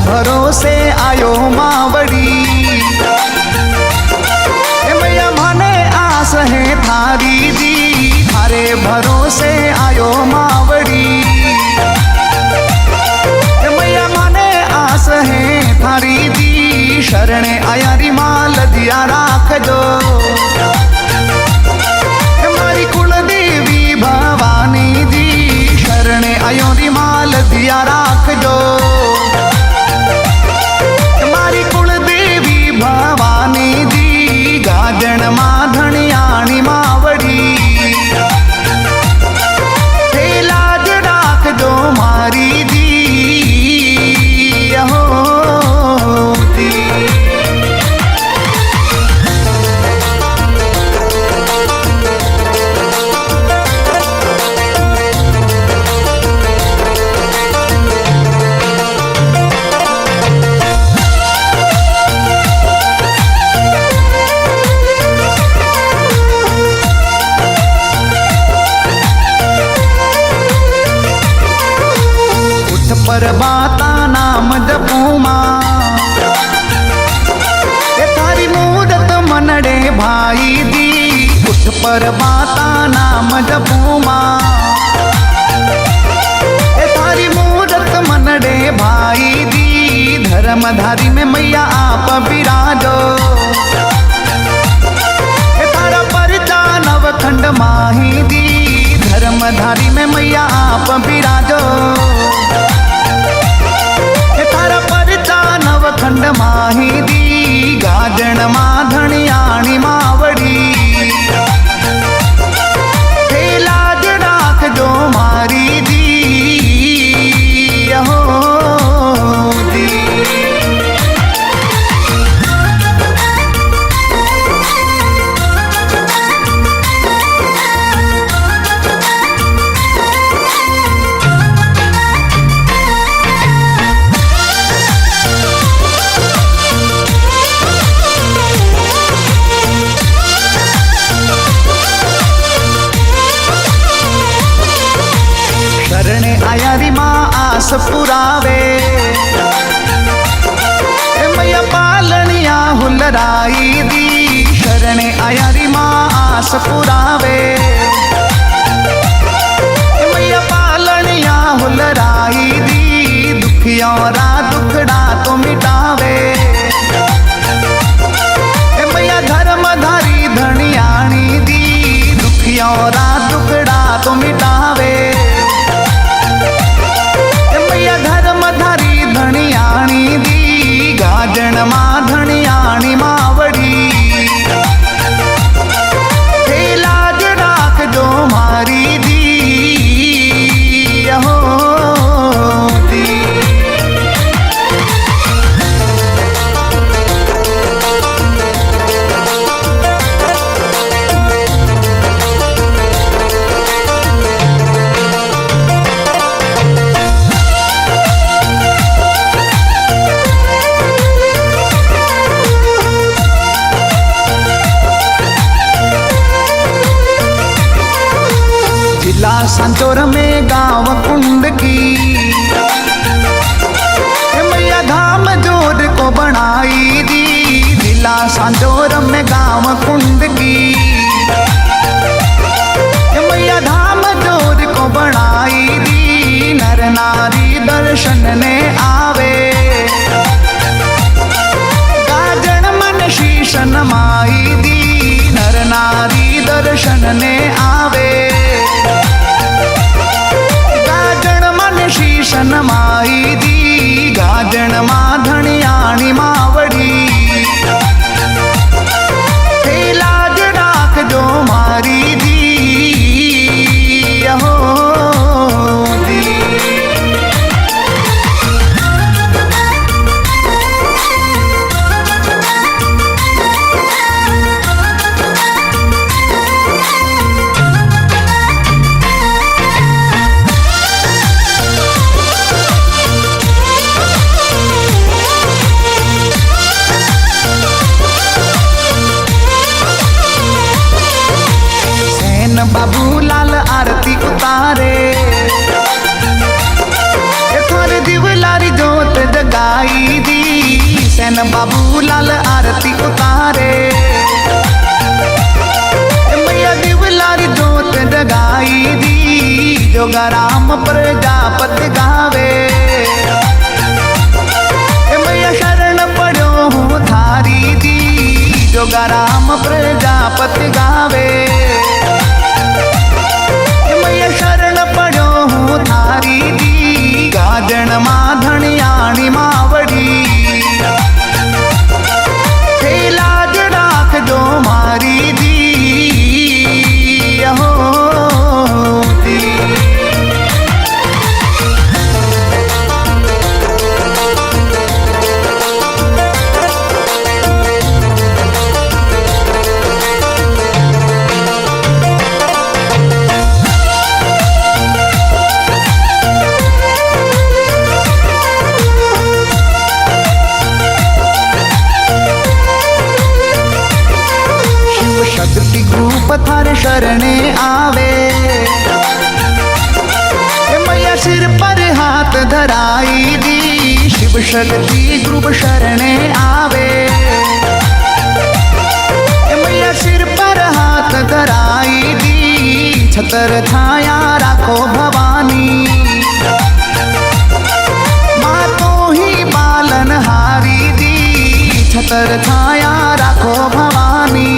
भरोसे आयो मावड़ी। मैया माने आस है थारी दी, थारे भरोसे आयो मावड़ी। मैया माने आस है थारी दी, शरणे आया री माल दिया राख दो। मारी कुल देवी भवानी दी, शरणे आयो री माल दिया राख दो। मारी कुल देवी भवानी दी, गाजण मां धणियाणी मावड़ी। हे लाज राख दो मारी दी, हो दी। पर बाता नाम जपूं मां, थारी मूरत मनड़े भाई दी। उठ पर बाता नाम जपूं मां, थारी मूरत मनड़े भाई दी। धर्मधारी में मैया आप विराजो, तारा परचा नवखंड माही दी। धर्मधारी में मैया आप विराजो, थारा परचा नवखंड माही दी। गाजण मां धणियाणी मावड़ी। हे लाज राख जो मारी दी, हो दी। शरणे आया री मां आस पुरावे, मैया पालनिया हुलराई दी। शरणे आया री मां आस पुरावे, मैया पालनिया हुलराई दी। दुखियों रा दुखड़ा तो मिटावे, मैया धर्मधारी धणियाणी दी। दुखियों रा दुखड़ा तो मिटावे, मैया धर्मधारी धणियाणी दी। गाजण मां धणियाणी मावड़ी। हे लाज राख जो मारी दी, हो दी। जिला सांचौर में गांव कुंड की, मैया धाम जोर को बनाई दी। जिला सांचौर में गांव कुंड की, मैया धाम जोर को बनाई दी। नर नारी दर्शन ने आवे, गाजण मन शीशन माई दी। नर नारी दर्शन ने आवे, गाजण मन शीशन माई दी। गाजण मां धणियाणी मावड़ी। हे लाज राख जो मारी दी, हो दी। बाबूलाल आरती उतारे मैया दिवलारी जोत जगाई दी जोगाराम प्रजापति गावे मैया शरण पड़ो हूँ थारी दी जोगाराम प्रजापति गावे मैया शरण पड़ो हूँ थारी दी गाजण माधणियाणी मावड़ी लाज राख जो मारी दी हो दी। शक्ति रूप थारे शरणे आवे मैया सिर पर हाथ धराई दी शिव शक्ति ग्रुप शरणे आवे मैया सिर पर हाथ धराई दी छतर छाया राखो भवानी माँ तो ही पालन हारी दी छतर छाया राखो भवानी